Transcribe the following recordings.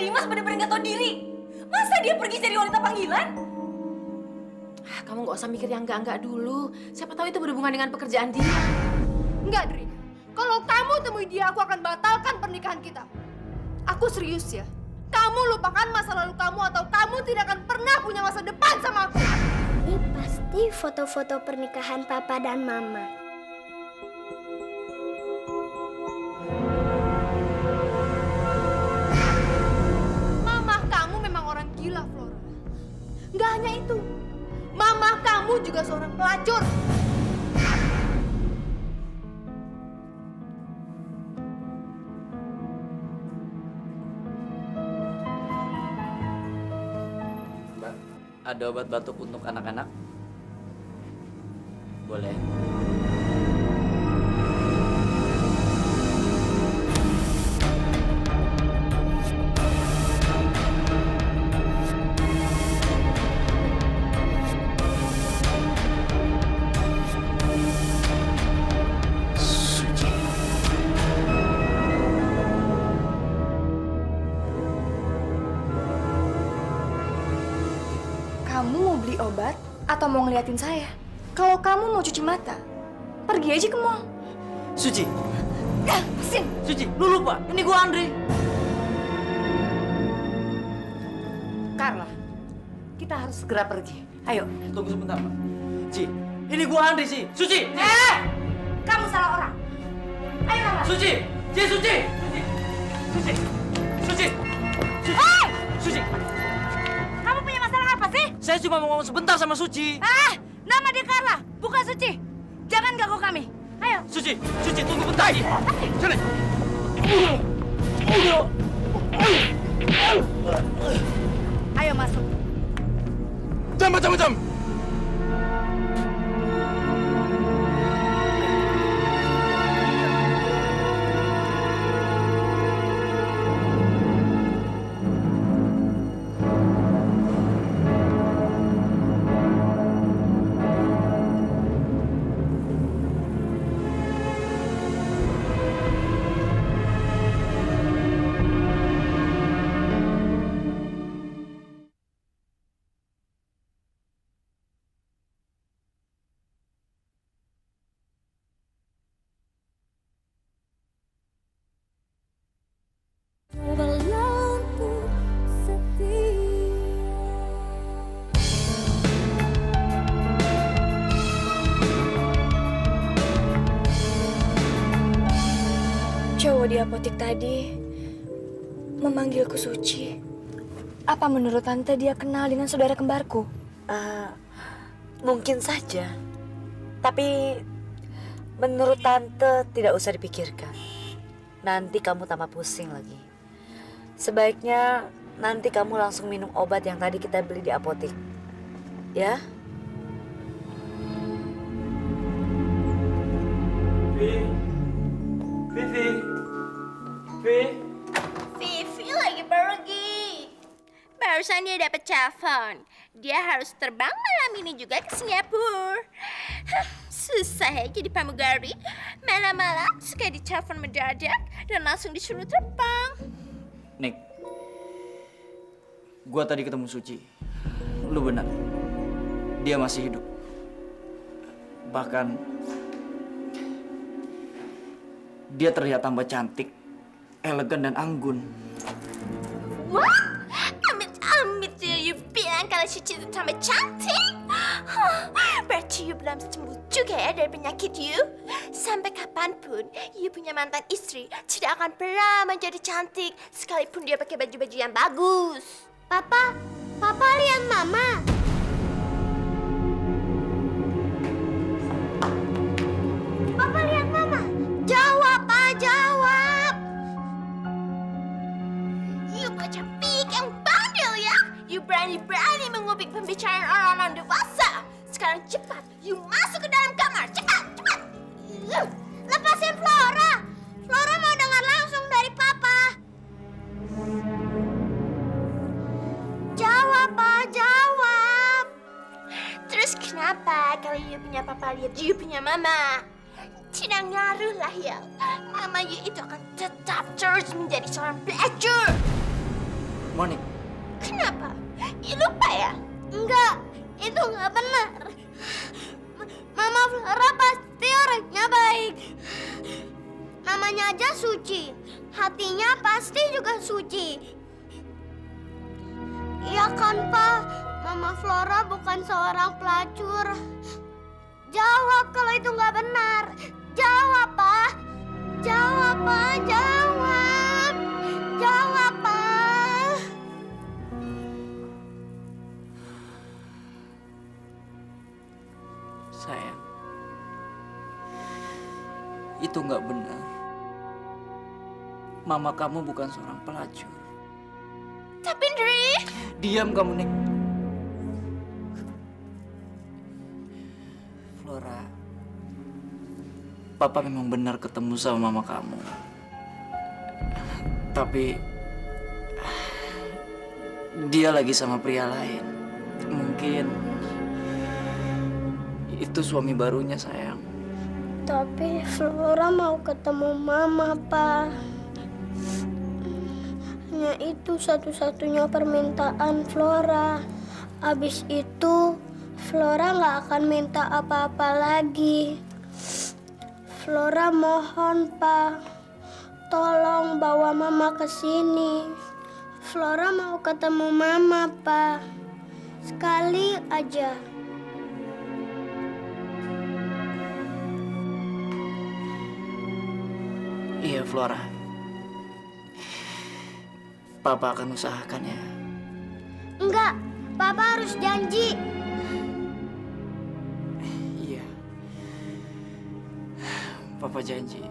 Dimas benar-benar nggak tahu diri. Masa dia pergi jadi wanita panggilan? Kamu nggak usah mikir yang enggak dulu. Siapa tahu itu berhubungan dengan pekerjaan dia. Enggak, Dri. Kalau kamu temui dia, aku akan batalkan pernikahan kita. Aku serius ya. Kamu lupakan masa lalu kamu atau kamu tidak akan pernah punya masa depan sama aku. Ini pasti foto-foto pernikahan Papa dan Mama. Mama kamu memang orang gila, Flora. Nggak hanya itu. Mama kamu juga seorang pelacur. Mbak, ada obat batuk untuk anak-anak? Boleh. Kamu mau beli obat atau mau ngeliatin saya? Kalau kamu mau cuci mata, pergi aja ke mall. Suci, Mesin. Suci, lu lupa, ini gua Andre. Carla, kita harus segera pergi. Ayo. Tunggu sebentar, Pak. Ci, ini gua Andre sih. Suci! Kamu salah orang. Ayo, Mama. Suci! Ci, Suci! Suci! Suci! Suci! Suci! Kamu punya masalah apa sih? Saya cuma mau ngomong sebentar sama Suci. Nama dia Carla, bukan Suci. Jangan ganggu kami. Ayo. Suci! Suci, tunggu bentar. Sini! Ayo masuk. Jam! Cowok di apotek tadi memanggilku Suci. Apa menurut Tante dia kenal dengan saudara kembarku? Mungkin saja. Tapi menurut Tante tidak usah dipikirkan. Nanti kamu tambah pusing lagi. Sebaiknya nanti kamu langsung minum obat yang tadi kita beli di apotek. Ya? Vivi lagi pergi. Barusan dia dapat telepon. Dia harus terbang malam ini juga ke Singapura. Susah ya jadi pramugari. Malam-malam suka ditelepon mendadak dan langsung disuruh terbang. Nick, gua tadi ketemu Suci. Lu benar. Dia masih hidup. Bahkan dia terlihat tambah cantik, elegan dan anggun. What? Amit-amit you bilang kalau Suci itu tambah cantik? Berarti you belum sembuh juga ya dari penyakit you? Sampai kapanpun you punya mantan istri tidak akan pernah menjadi cantik sekalipun dia pakai baju-baju yang bagus. Papa lihat Mama. Papa lihat Mama. Jawab, Pak, jawab. You bocah pik yang bandel ya! You berani-berani mengubik pembicaraan orang-orang dewasa. Sekarang cepat, you masuk ke dalam kamar. Cepat! Lepasin Flora. Flora mau dengar langsung dari Papa. Jawab, Pak, jawab. Terus kenapa kalau you punya papa lihat you punya mama? Tidak ngaruh lah ya. Mama you itu akan tetap terus menjadi seorang pelacur. Monik, Kenapa? Ya, lupa ya? Enggak, itu nggak benar. Mama Flora pasti orangnya baik. Namanya aja suci, hatinya pasti juga suci. Iya kan, Pak? Mama Flora bukan seorang pelacur. Jawab kalau itu nggak benar. Jawab, Pak. Jawab, Pak. Jawab. Jawab, Pak. sayang. Itu nggak benar. Mama kamu bukan seorang pelacur. Tapi Dri, Diam kamu, Nik. Flora, Papa memang benar ketemu sama mama kamu. Tapi dia lagi sama pria lain. Mungkin itu suami barunya, sayang. Tapi Flora mau ketemu Mama, Pak. Hanya itu satu-satunya permintaan Flora. Abis itu Flora nggak akan minta apa-apa lagi. Flora mohon, Pak. Tolong bawa Mama ke sini. Flora mau ketemu Mama, Pak. Sekali aja. Iya, Flora. Papa akan usahakan ya. Enggak, Papa harus janji. Iya. Papa janji.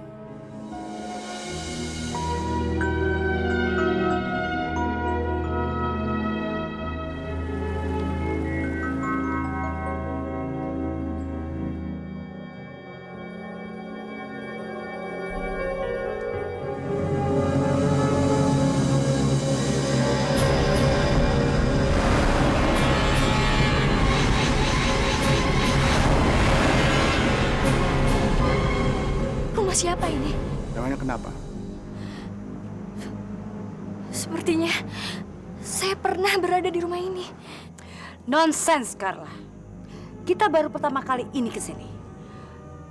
Rumah siapa ini? Namanya kenapa? Sepertinya saya pernah berada di rumah ini. Nonsens, Carla. Kita baru pertama kali ini ke sini.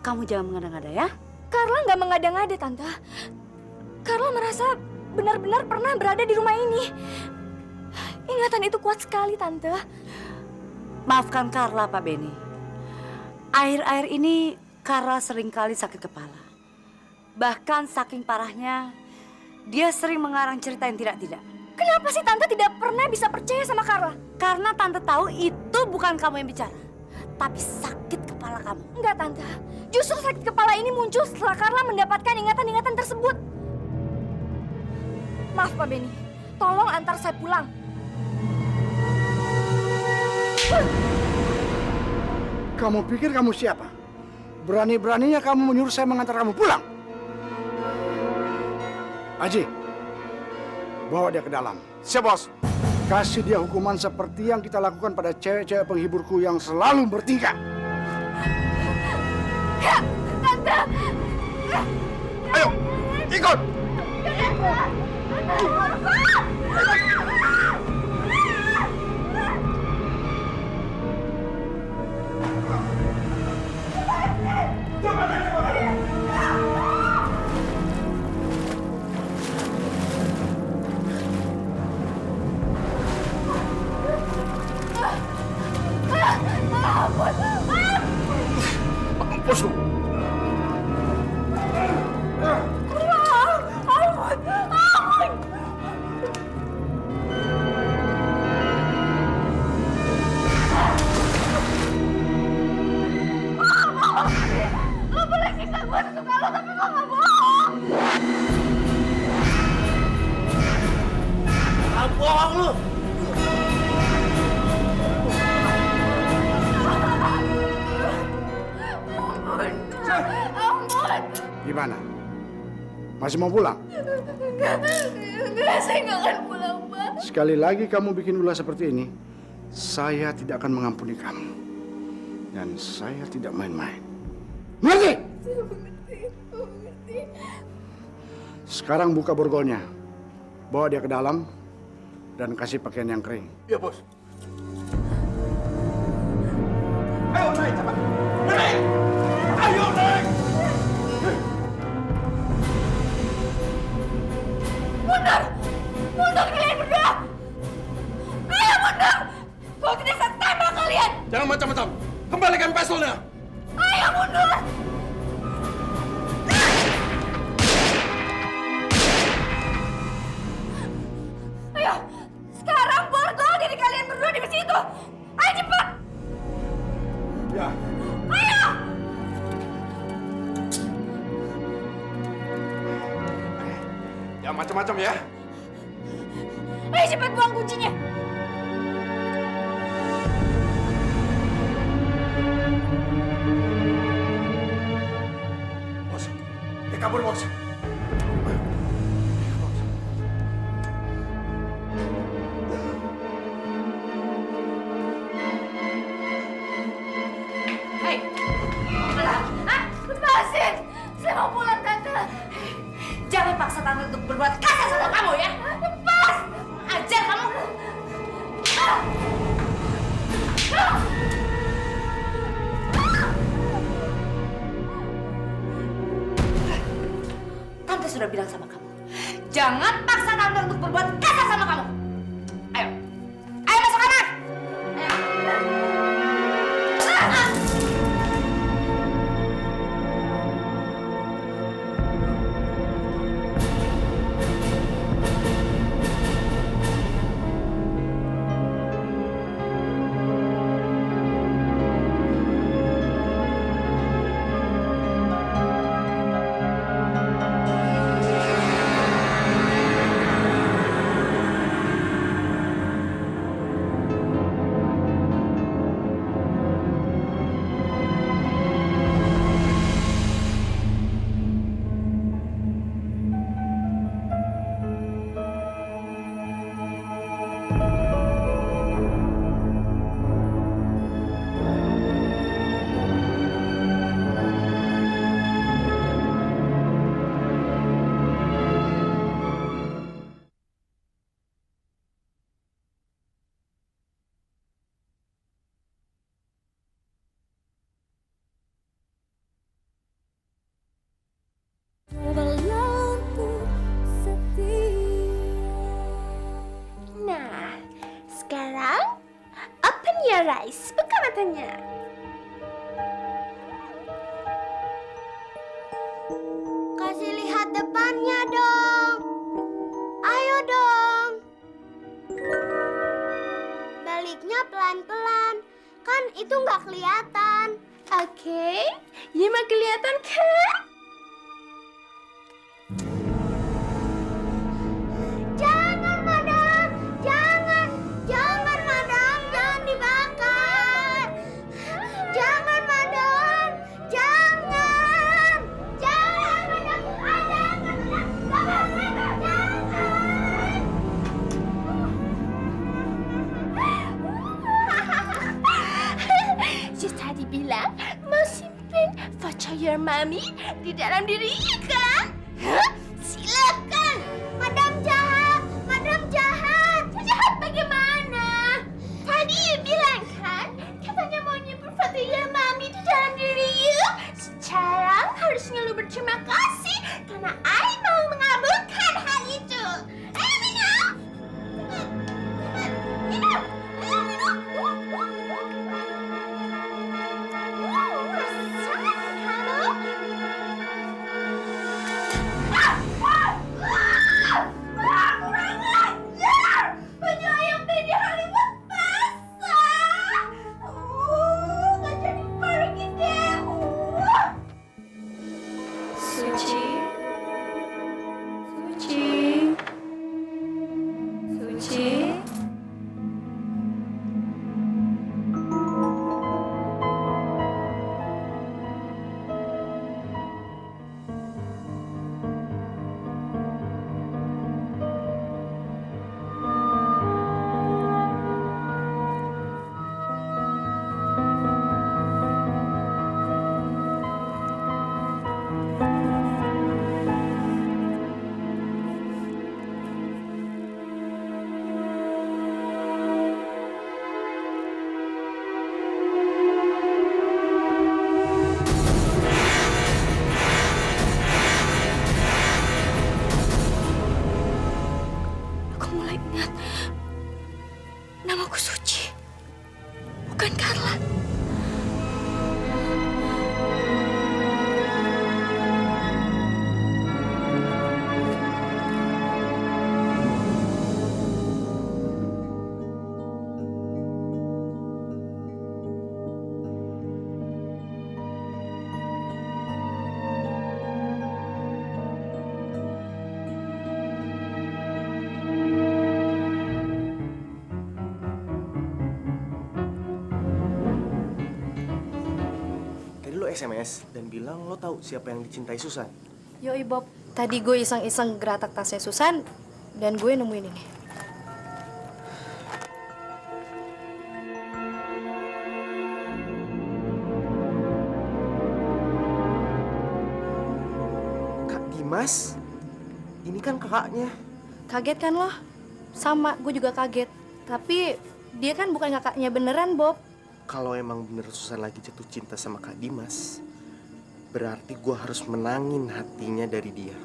Kamu jangan mengada-ngada ya. Carla nggak mengada-ngada, Tante. Carla merasa benar-benar pernah berada di rumah ini. Ingatan itu kuat sekali, Tante. Maafkan Carla, Pak Benny. Akhir-akhir ini Carla seringkali sakit kepala. Bahkan saking parahnya, dia sering mengarang cerita yang tidak-tidak. Kenapa sih Tante tidak pernah bisa percaya sama Carla? Karena Tante tahu itu bukan kamu yang bicara, tapi sakit kepala kamu. Enggak, Tante. Justru sakit kepala ini muncul setelah Carla mendapatkan ingatan-ingatan tersebut. Maaf, Pak Benny. Tolong antar saya pulang. Kamu pikir kamu siapa? Berani-beraninya kamu menyuruh saya mengantar kamu pulang? Aji, bawa dia ke dalam. Siap, Bos. Kasih dia hukuman seperti yang kita lakukan pada cewek-cewek penghiburku yang selalu bertingkah. Ayo, ikut. Mampus lu. Bohong lu. Gimana? Masih mau pulang? Enggak, saya nggak akan pulang, Pak. Sekali lagi kamu bikin ulah seperti ini, saya tidak akan mengampuni kamu. Dan saya tidak main-main. Mengerti? Sekarang buka borgolnya. Bawa dia ke dalam. dan kasih pakaian yang kering. Iya, Bos. Ayo naik cepat. Naik. Ayo naik. Mundur! Mundur kalian berdua! Ayo mundur! Kalau tidak saya tembak kalian! Jangan macam-macam. Kembalikan pistolnya. Ayo mundur! Ayo! Sekarang borgol diri kalian berdua di mesin itu! Ayo cepat! Ya. Ayo! Jangan macam-macam ya. Ayo cepat buang kuncinya! Bos. Dia kabur, Bos. Hei! Hah? Lepasin! Saya mau pulang, Tante! Jangan paksa tante untuk berbuat kasar sama kamu ya. Lepas! Ajar kamu. Tante sudah bilang sama kamu, jangan paksa tante untuk berbuat kasar sama kamu. Ayo, ayo masuk kamar. Nah, sekarang open your eyes. Buka matanya. Kasih lihat depannya dong. Ayo dong. Baliknya pelan-pelan. Kan itu nggak kelihatan. Oke, ya mah kelihatan kan? Jangan, madam. Jangan. Jangan, madam. Jangan dibakar. Jangan, madam. Jangan. Jangan, madam. Jangan, madam. Jangan. Just tadi bilang mau simpen foto your mommy di dalam dirinya kan? Hah? Silakan. Madam jahat. Madam jahat. Jahat bagaimana? Tadi you bilang kan katanya mau nyimpen foto your mommy di dalam diri you. Sekarang harusnya lu berterima kasih karena I mau mengabulkan hal itu. Ayo minum. Minum. Ayo minum. Rasakan kamu. SMS dan bilang lo tahu siapa yang dicintai Susan. Yoi Bob, tadi gue iseng-iseng geratak tasnya Susan dan gue nemuin ini. Kak Dimas? Ini kan kakaknya. Kaget kan lo? Sama, gue juga kaget. Tapi dia kan bukan kakaknya beneran, Bob. Kalau emang bener Susan lagi jatuh cinta sama Kak Dimas, berarti gue harus menangin hatinya dari dia.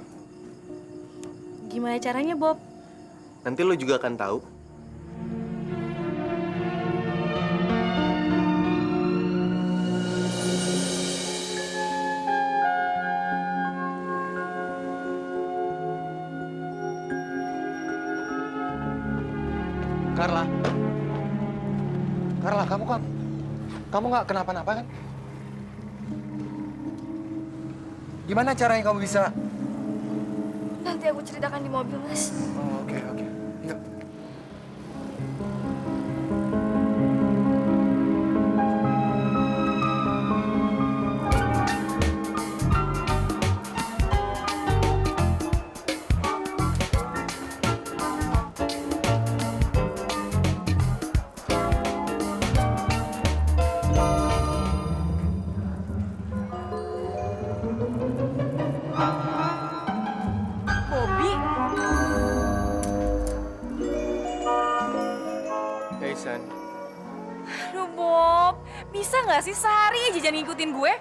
Gimana caranya, Bob? Nanti lo juga akan tahu. Carla. Carla, kamu nggak kenapa-napa kan? Gimana caranya kamu bisa? Nanti aku ceritakan di mobil, Mas. Oh, oke. Yuk. Bobby? Hey, San. Aduh, Bob. Bisa nggak sih sehari aja jangan ngikutin gue?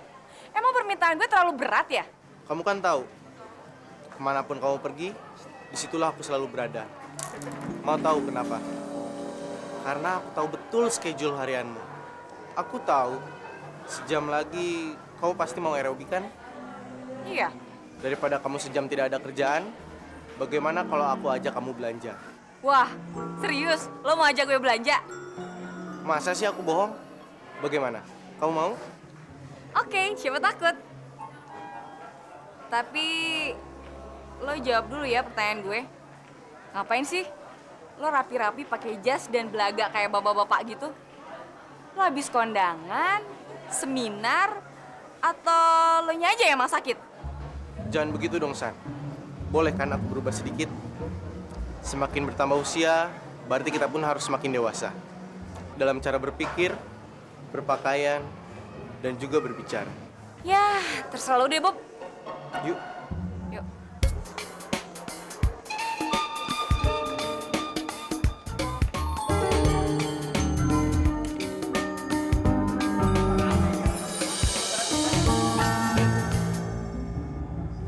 Emang permintaan gue terlalu berat ya? Kamu kan tahu, kemanapun kamu pergi, disitulah aku selalu berada. Mau tahu kenapa? Karena aku tahu betul schedule harianmu. Aku tahu, sejam lagi kamu pasti mau aerobik kan? Iya. Daripada kamu sejam tidak ada kerjaan, bagaimana kalau aku ajak kamu belanja? Wah, serius? Lo mau ajak gue belanja? Masa sih aku bohong? Bagaimana? Kamu mau? Oke, siapa takut? Tapi lo jawab dulu ya pertanyaan gue. Ngapain sih? Lo rapi-rapi pakai jas dan belaga kayak bapak-bapak gitu? Lo habis kondangan, seminar, atau lo nya aja yang emang sakit? Jangan begitu dong, San. Boleh kan aku berubah sedikit? Semakin bertambah usia, berarti kita pun harus semakin dewasa. Dalam cara berpikir, berpakaian, dan juga berbicara. Ya, terserah lo deh, Bob. Yuk. Yuk.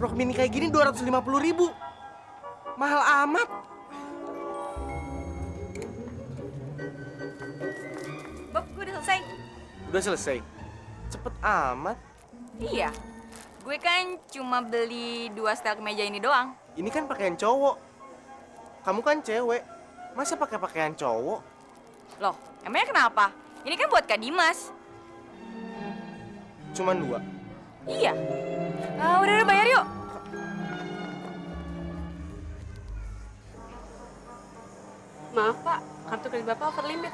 Rok mini kayak gini 250.000. Mahal amat. Bob, gue udah selesai. Udah selesai. Cepet amat. Iya. Gue kan cuma beli 2 setel kemeja ini doang. Ini kan pakaian cowok. Kamu kan cewek. Masa pakai pakaian cowok? Loh, emangnya kenapa? Ini kan buat Kak Dimas. Cuman 2. Iya. Udah bayar yuk. Maaf Pak, kartu kredit Bapak over limit.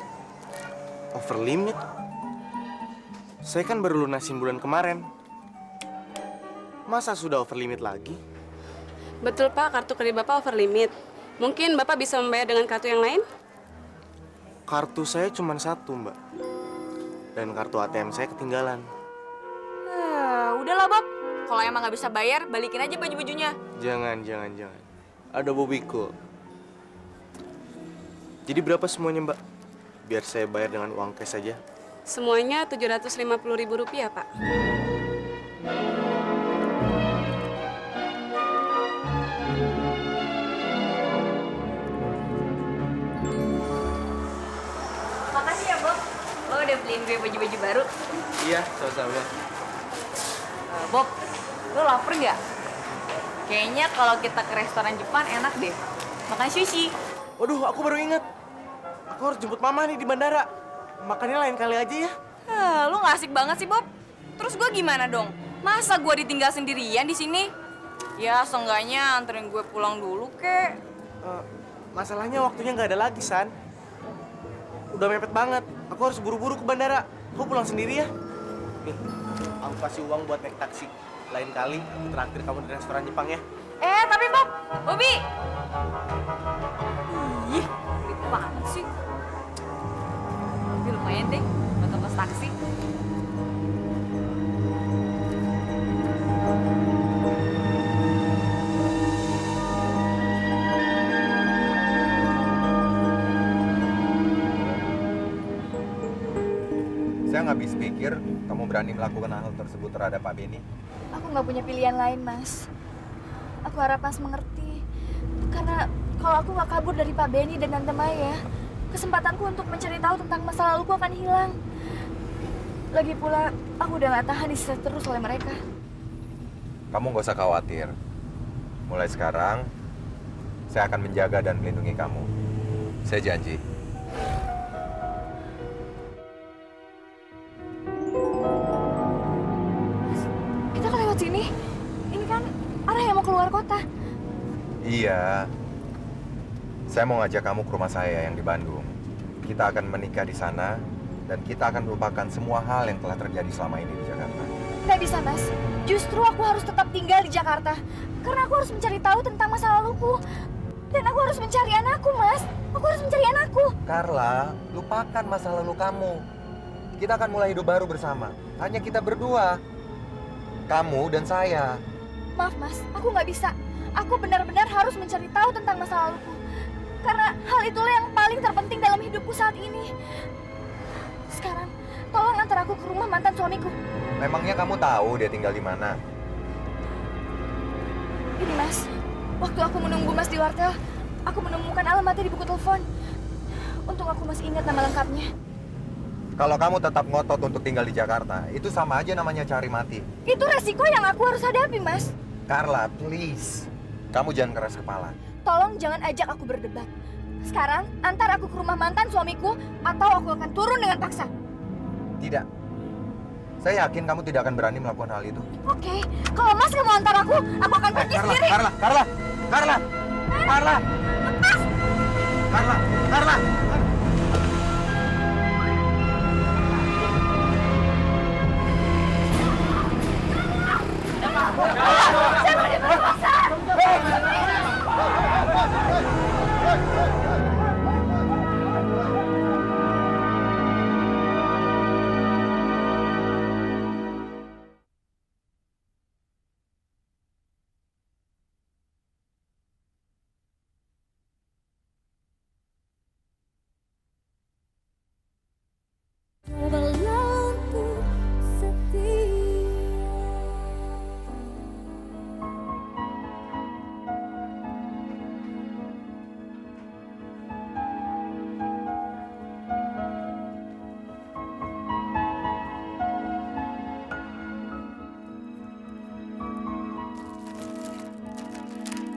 Over limit? Saya kan baru lunasin bulan kemarin. Masa sudah over limit lagi? Betul Pak, kartu kredit Bapak over limit. Mungkin Bapak bisa membayar dengan kartu yang lain? Kartu saya cuma 1, Mbak. Dan kartu ATM saya ketinggalan. Udahlah, Bob. Kalau emang nggak bisa bayar, balikin aja baju-bajunya. Jangan. Ada bobiku. Jadi berapa semuanya, Mbak? Biar saya bayar dengan uang cash saja. Semuanya Rp750.000, Pak. Makasih ya, Bob. Lo udah beliin gue baju-baju baru. Iya, sama-sama. Bob, lo lapar nggak? Kayaknya kalau kita ke restoran Jepang enak deh. Makan sushi. Waduh, aku baru ingat. Aku harus jemput mama nih di bandara. Makannya lain kali aja ya. Lo nggak asik banget sih, Bob. Terus gue gimana dong? Masa gue ditinggal sendirian di sini? Ya, seenggaknya anterin gue pulang dulu, kek. Masalahnya waktunya nggak ada lagi, San. Udah mepet banget. Aku harus buru-buru ke bandara. Aku pulang sendiri ya. Nih, Aku kasih uang buat naik taksi. Lain kali aku traktir kamu di restoran Jepang ya. Tapi Bob, Bobby. Ih, pelit banget sih. Tapi lumayan deh, buat ongkos taksi. Saya nggak habis pikir kamu berani melakukan hal tersebut terhadap Pak Benny. Aku nggak punya pilihan lain, Mas. Aku harap Mas mengerti. Karena kalau aku nggak kabur dari Pak Benny dan Tante Maya, kesempatanku untuk mencari tahu tentang masa laluku akan hilang. Lagi pula, aku udah nggak tahan disiksa terus oleh mereka. Kamu nggak usah khawatir. Mulai sekarang, saya akan menjaga dan melindungi kamu. Saya janji. Kita kan lewat sini. Ini kan arah yang mau keluar kota. Iya. Saya mau ngajak kamu ke rumah saya yang di Bandung. Kita akan menikah di sana dan kita akan melupakan semua hal yang telah terjadi selama ini di Jakarta. Nggak bisa, Mas. Justru aku harus tetap tinggal di Jakarta. Karena aku harus mencari tahu tentang masa laluku. Dan aku harus mencari anakku, Mas. Aku harus mencari anakku. Carla, lupakan masa lalu kamu. Kita akan mulai hidup baru bersama. Hanya kita berdua. Kamu dan saya. Maaf, Mas. Aku nggak bisa. Aku benar-benar harus mencari tahu tentang masa laluku. Karena hal itulah yang paling terpenting dalam hidupku saat ini. Sekarang, tolong antar aku ke rumah mantan suamiku. Memangnya kamu tahu dia tinggal di mana? Ini, Mas. Waktu aku menunggu Mas di wartel, aku menemukan alamatnya di buku telepon. Untung aku masih ingat nama lengkapnya. Kalau kamu tetap ngotot untuk tinggal di Jakarta, itu sama aja namanya cari mati. Itu resiko yang aku harus hadapi, Mas. Carla, please. Kamu jangan keras kepala. Tolong jangan ajak aku berdebat. Sekarang, antar aku ke rumah mantan suamiku, atau aku akan turun dengan paksa. Tidak. Saya yakin kamu tidak akan berani melakukan hal itu. Oke, kalau Mas nggak mau antar aku akan pergi Carla, sendiri. Carla, Carla, Carla, Carla, Lepas! Carla, Carla. Saya mau diperkosa!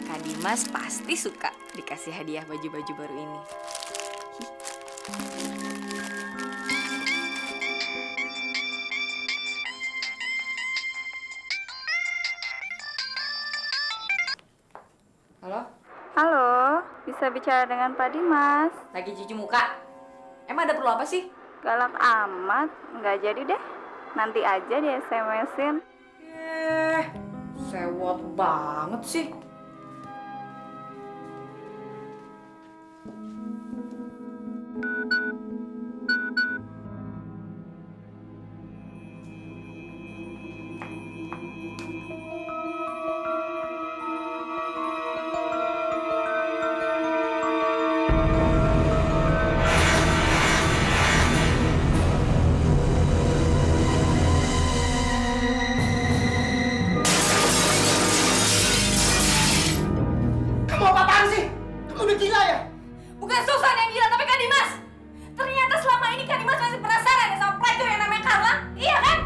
Kak Dimas pasti suka dikasih hadiah baju-baju baru ini. Halo? Halo, bisa bicara dengan Pak Dimas? Lagi cuci muka. Emang ada perlu apa sih? Galak amat, nggak jadi deh. Nanti aja di SMS-in. Sewot banget sih. Kamu apa-apaan sih? Kamu udah gila ya? Bukan Susan yang gila, tapi Kak Dimas. Ternyata selama ini Kak Dimas masih penasaran ya sama pelacur yang namanya Carla. Iya kan?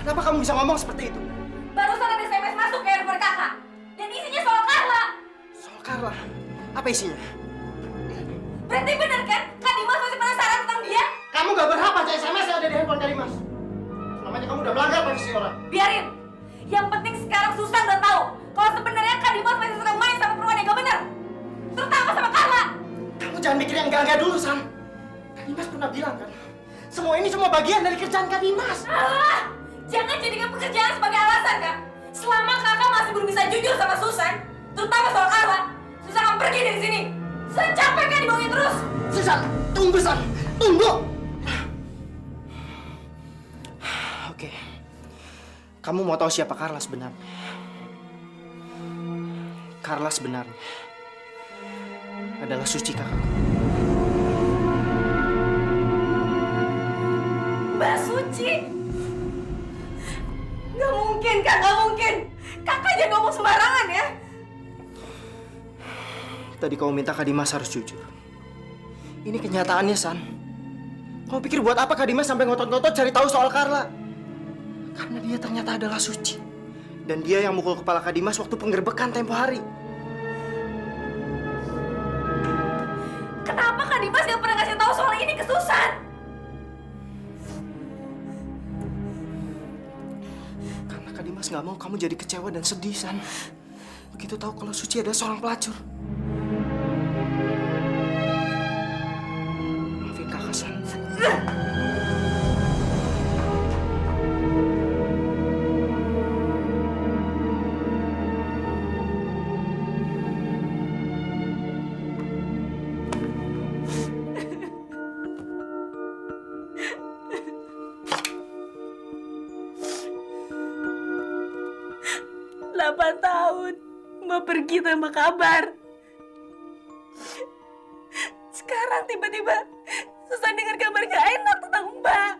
Kenapa kamu bisa ngomong seperti itu? Barusan ada SMS masuk ke handphone kakak. Dan isinya soal Carla. Soal Carla? Apa isinya? Berarti bener kan? Kak Dimas masih penasaran tentang dia? Kamu gak berhak baca SMS yang ada di handphone Kak Dimas. Selamanya kamu udah melanggar privasi orang. Biarin. Yang penting sekarang Susan udah tahu kalau sebenarnya Kak Dimas masih suka main sama perempuan yang gak bener. Terutama sama Carla. Kamu jangan mikir yang enggak-enggak dulu, San. Kak Dimas pernah bilang kan, semua ini cuma bagian dari kerjaan Kak Dimas. Alah, Jangan jadikan pekerjaan sebagai alasan, Kak. Selama Kakak masih belum bisa jujur sama Susan, terutama soal Carla, Susan akan pergi dari sini. Susan capek kan dibohongin terus. Susan, tunggu San, tunggu. Oke, kamu mau tahu siapa Carla sebenarnya? Carla sebenarnya adalah Suci kakakku. Mbak Suci? Nggak mungkin, Kak, nggak mungkin. Kakak jangan ngomong sembarangan ya. Tadi kamu minta Kak Dimas harus jujur. Ini kenyataannya, San. Kamu pikir buat apa Kak Dimas sampai ngotot-ngotot cari tahu soal Carla? Karena dia ternyata adalah Suci. Dan dia yang mukul kepala Kak Dimas waktu penggerbekan tempo hari. Kenapa Kak Dimas nggak pernah ngasih tahu soal ini ke Susan? Karena Kak Dimas nggak mau kamu jadi kecewa dan sedih, San. Begitu tahu kalau Suci adalah seorang pelacur. Maafin kakak, San. Tahun Mbak pergi tanpa kabar. Sekarang tiba-tiba Susan dengar kabar gak enak tentang Mbak.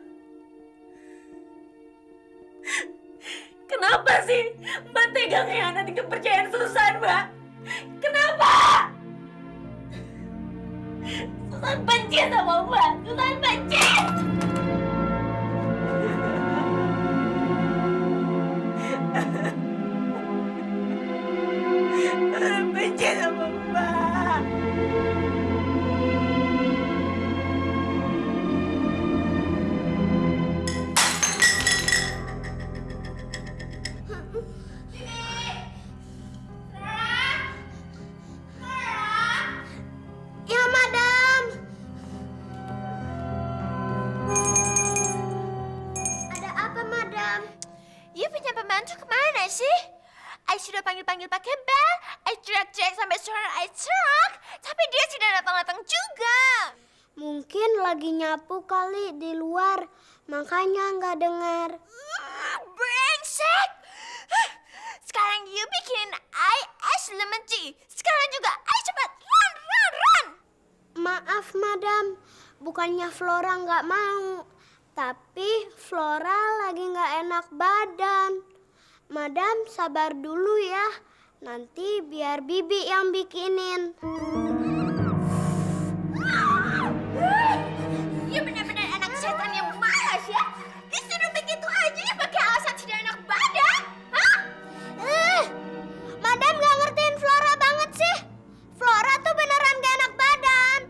Kenapa sih Mbak tega ngehianatin kepercayaan Susan, Mbak? Kenapa? Susan benci sama Mbak. Susan benci. Benci sama Mbak. Ya, Madam. Ada apa, Madam? You punya pembantu kemana sih? I sudah panggil-panggil pakai bel, I teriak-teriak sampai suara I serak, tapi dia tidak datang-datang juga. Mungkin lagi nyapu kali di luar, makanya nggak dengar. Brengsek! Sekarang you bikinin I es lemon tea. Sekarang juga I cepat run! Maaf, Madam. Bukannya Flora nggak mau, tapi Flora lagi nggak enak badan. Madam, sabar dulu ya. Nanti biar Bibi yang bikinin. You benar-benar anak setan yang malas ya. Disuruh begitu aja ya pakai alasan tidak enak badan. Hah? Madam nggak ngertiin Flora banget sih. Flora tuh beneran gak enak badan.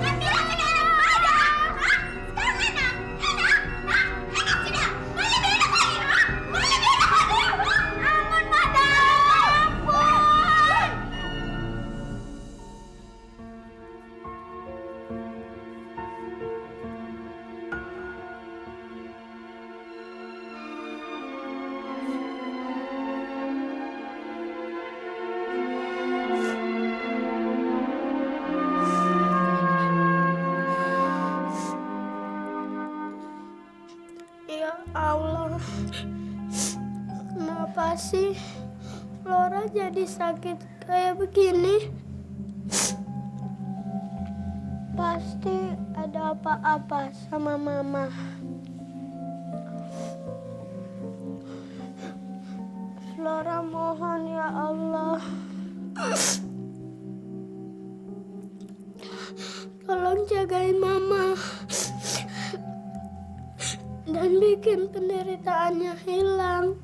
Kan bilang tidak enak badan. Hah? Sekarang enak. Enak? Hah? Enak tidak? Mau lebih enak lagi? Hah? Mau lebih enak lagi? Ampun, Madam. Ampun. Ya Allah, kenapa sih Flora jadi sakit kayak begini? Pasti ada apa-apa sama Mama. Flora mohon ya Allah, tolong jagain Mama dan bikin penderitaannya hilang.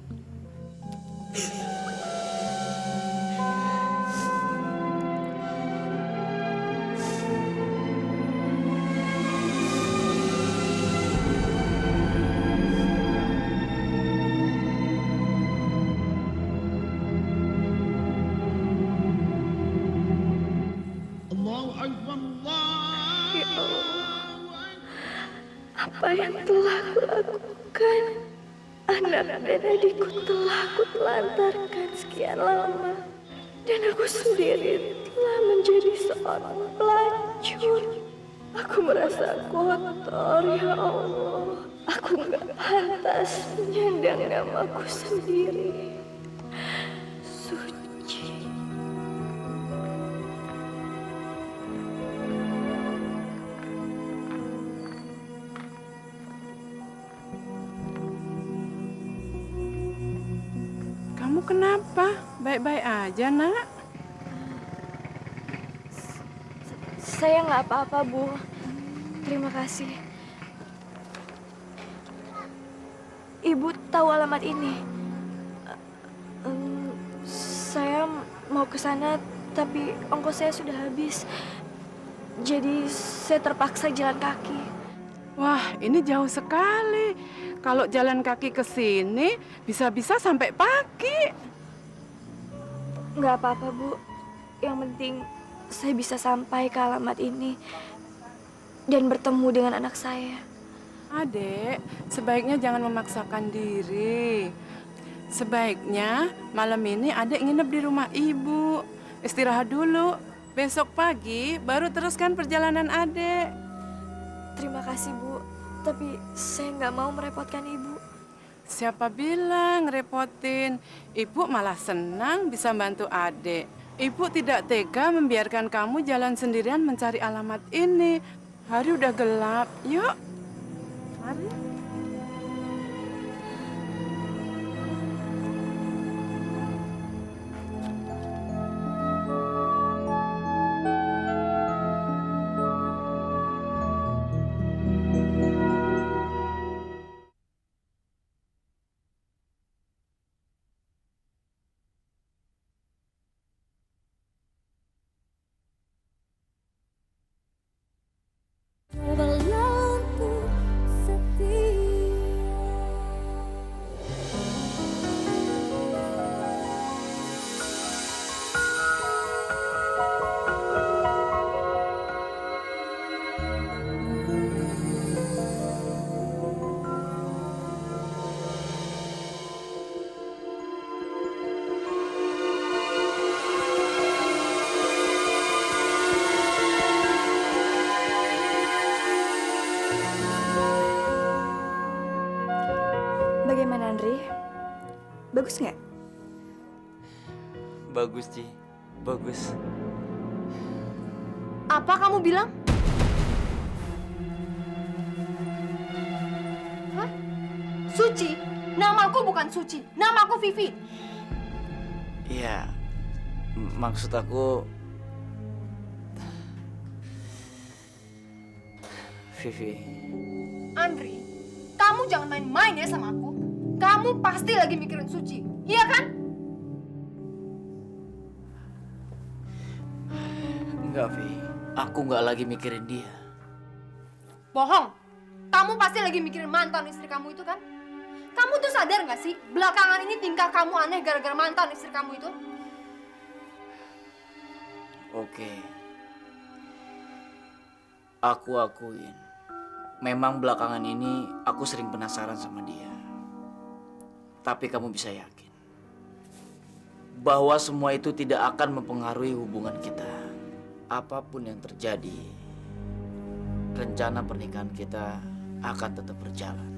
Ya Allah, apa yang telah aku lakukan? Bukan, anak Benedikku telah kutelantarkan sekian lama. Dan aku sendiri telah menjadi seorang pelacur. Aku merasa kotor, ya Allah. Aku gak pantas menyandang namaku sendiri. Suci. Kamu kenapa? Baik-baik aja, Nak. Saya nggak apa-apa, Bu. Terima kasih. Ibu tahu alamat ini? Saya mau ke sana, tapi ongkos saya sudah habis. Jadi saya terpaksa jalan kaki. Wah, ini jauh sekali. Kalau jalan kaki ke sini, bisa-bisa sampai pagi. Nggak apa-apa, Bu. Yang penting saya bisa sampai ke alamat ini dan bertemu dengan anak saya. Adek, sebaiknya jangan memaksakan diri. Sebaiknya malam ini adek nginep di rumah ibu. Istirahat dulu. Besok pagi baru teruskan perjalanan adek. Terima kasih, Bu. Tapi saya nggak mau merepotkan Ibu. Siapa bilang ngerepotin? Ibu malah senang bisa bantu adek. Ibu tidak tega membiarkan kamu jalan sendirian mencari alamat ini. Hari udah gelap. Yuk. Mari. Bagaimana, Andri? Bagus nggak? Bagus, Ci. Bagus. Apa kamu bilang? Hah? Suci? Namaku bukan Suci. Namaku Vivi. Iya. Maksud aku... Vivi. Andri, kamu jangan main-main ya sama aku. Kamu pasti lagi mikirin Suci, iya kan? Enggak, Vi. Aku nggak lagi mikirin dia. Bohong. Kamu pasti lagi mikirin mantan istri kamu itu kan? Kamu tuh sadar nggak sih? Belakangan ini tingkah kamu aneh gara-gara mantan istri kamu itu. Oke. Aku akuin. Memang belakangan ini aku sering penasaran sama dia. Tapi kamu bisa yakin bahwa semua itu tidak akan mempengaruhi hubungan kita. Apapun yang terjadi, rencana pernikahan kita akan tetap berjalan.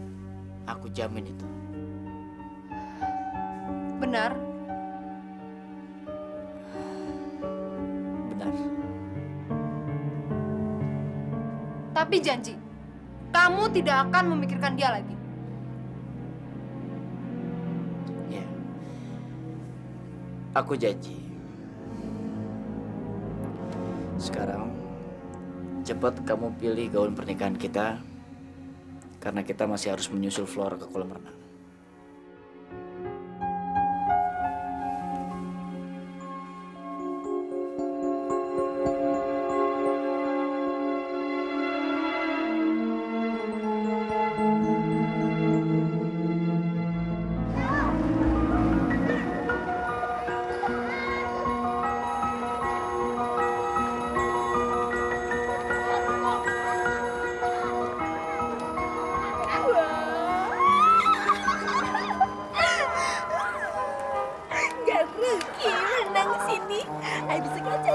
Aku jamin itu. Benar? Benar. Tapi janji, kamu tidak akan memikirkan dia lagi. Ya. Aku janji. Sekarang cepat kamu pilih gaun pernikahan kita karena kita masih harus menyusul Flora ke kolam renang. berenang di sini. Ay bisa kerja.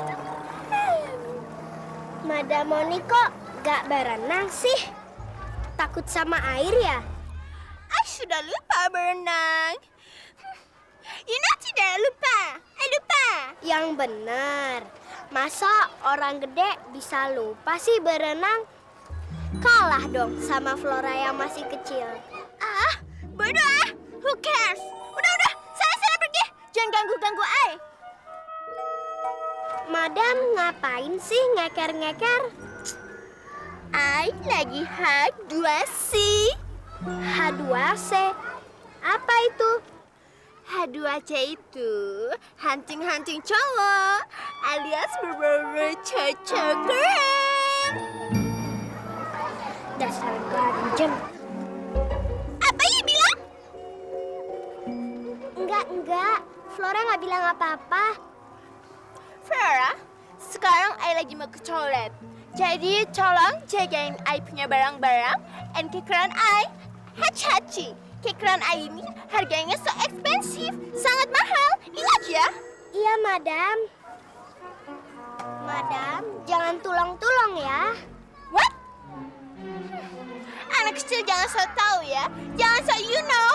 Madam Moni kok gak berenang sih? Takut sama air ya? Ay sudah lupa berenang. Yuna tidak lupa. Lupa. Yang benar. Masa orang gede bisa lupa sih berenang? Kalah dong sama Flora yang masih kecil. Ah, bodoh ah. Who cares? Udah. Sana pergi. Jangan ganggu-ganggu ay. Madam ngapain sih ngeker-ngeker? Ay lagi H2C. H2C? Apa itu? H2C itu hunting cowok alias berburu cocok keren. Dasar ganjem. Apa ya bilang? Enggak. Flora nggak bilang apa-apa. Flora, sekarang I lagi mau ke toilet. Jadi tolong jagain I punya barang-barang and kekeran I hati-hati. Kekeran I ini harganya so expensive, sangat mahal. Ingat ya? Iya, Madam. Madam, jangan tulang-tulang ya. What? Anak kecil jangan so tahu ya. Jangan so you know.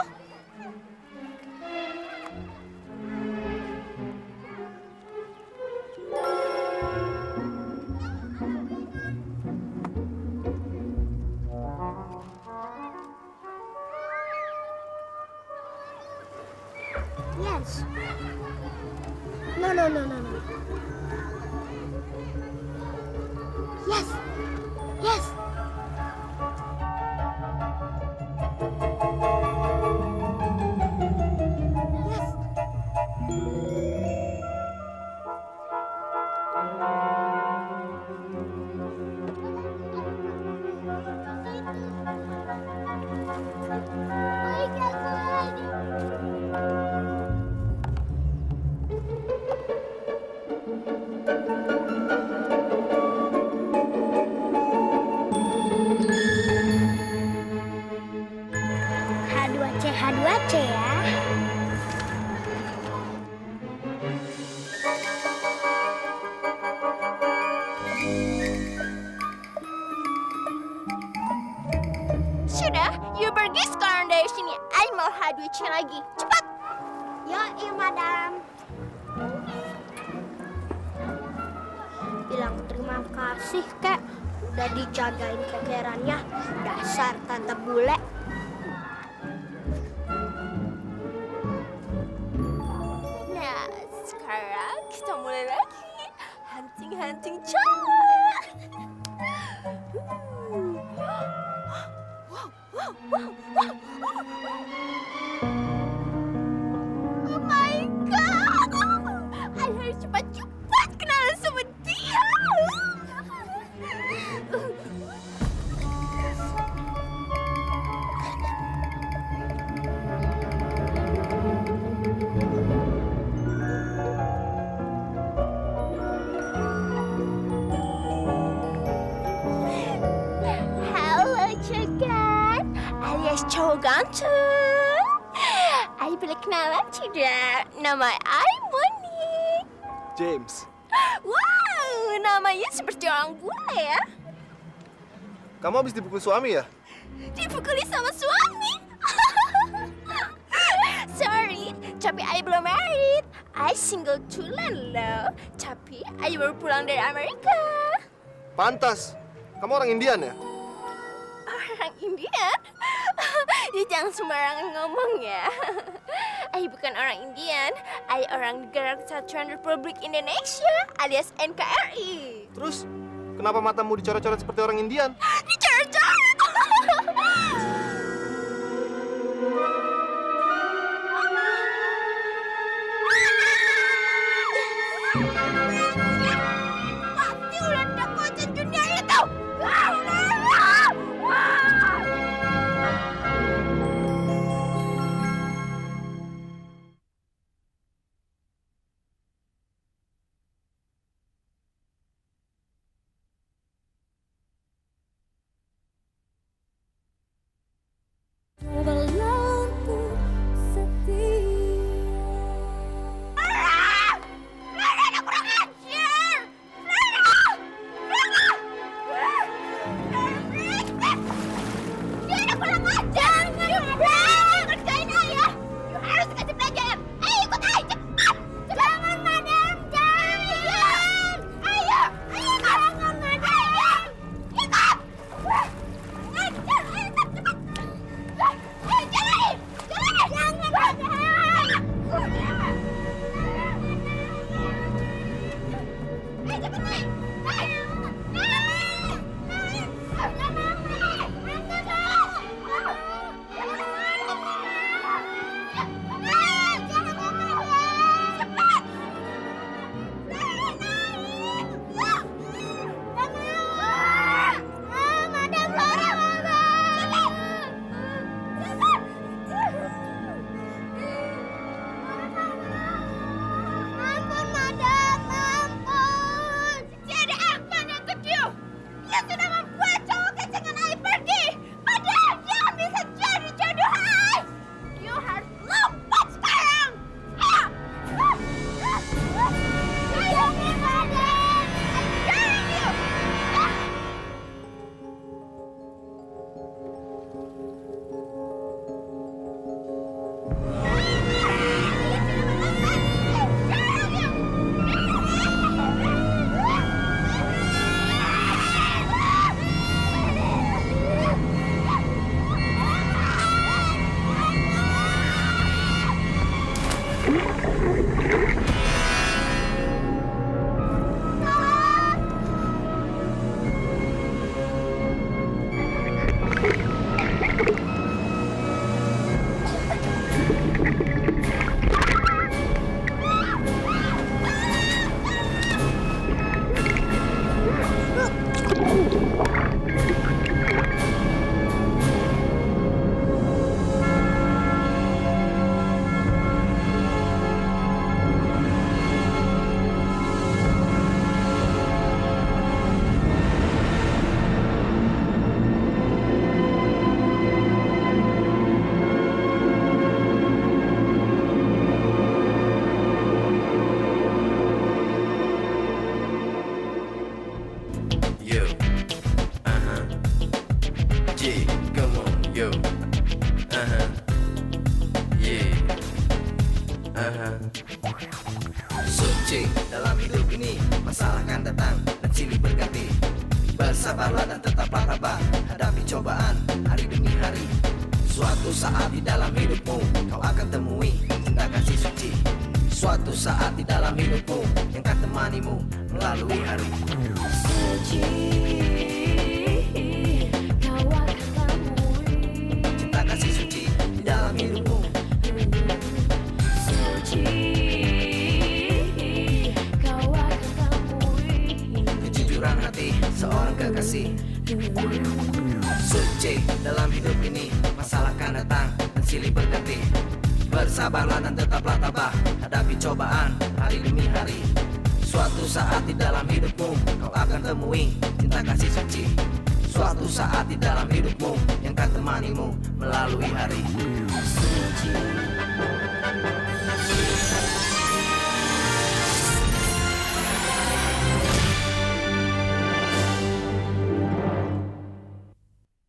Yes. No. Yes. H2C ya. Sudah, you pergi sekarang dari sini. I mau H2C lagi. Cepat. Yuk, Madam. Bilang terima kasih, Kak. Udah dijagain kekerannya. Dasar tante bule. Nah, sekarang kita mulai lagi. Hunting cowok. Oh my god. I harus cepat kenalan sama dia. Halo Cogan, alias cowok ganteng. I boleh kenalan tidak? Nama I Moni. James, Wow, namanya seperti orang bule ya. kamu habis dipukul suami ya? Dipukuli sama suami. Sorry, tapi I belum married. I single tulen loh. Tapi I baru pulang dari Amerika. Pantas. Kamu orang Indian ya? Orang Indian? Ya jangan sembarangan ngomong ya. I bukan orang Indian. I orang Negara Kesatuan Republik Indonesia alias NKRI. Terus, kenapa matamu dicoret-coret seperti orang Indian? Dicoret-coret! Pasti udah ada kocok dunia itu! masalah kan datang dan silih berganti. Bersabarlah dan tetaplah tabah, hadapi cobaan hari demi hari. Suatu saat di dalam hidupmu kau akan temui cinta kasih suci. Suatu saat di dalam hidupmu yang akan temanimu melalui hari. Suci, kau akan temui Cinta kasih suci di dalam hidupmu. Suci, kau akan temui Kejujuran hati seorang kekasih. Suci dalam hidup ini, masalah kan datang dan silih berganti. Bersabarlah dan tetaplah tabah, hadapi cobaan hari demi hari. Suatu saat di dalam hidupmu kau akan temui cinta kasih suci. Suatu saat di dalam hidupmu yang akan temanimu melalui hari. Suci.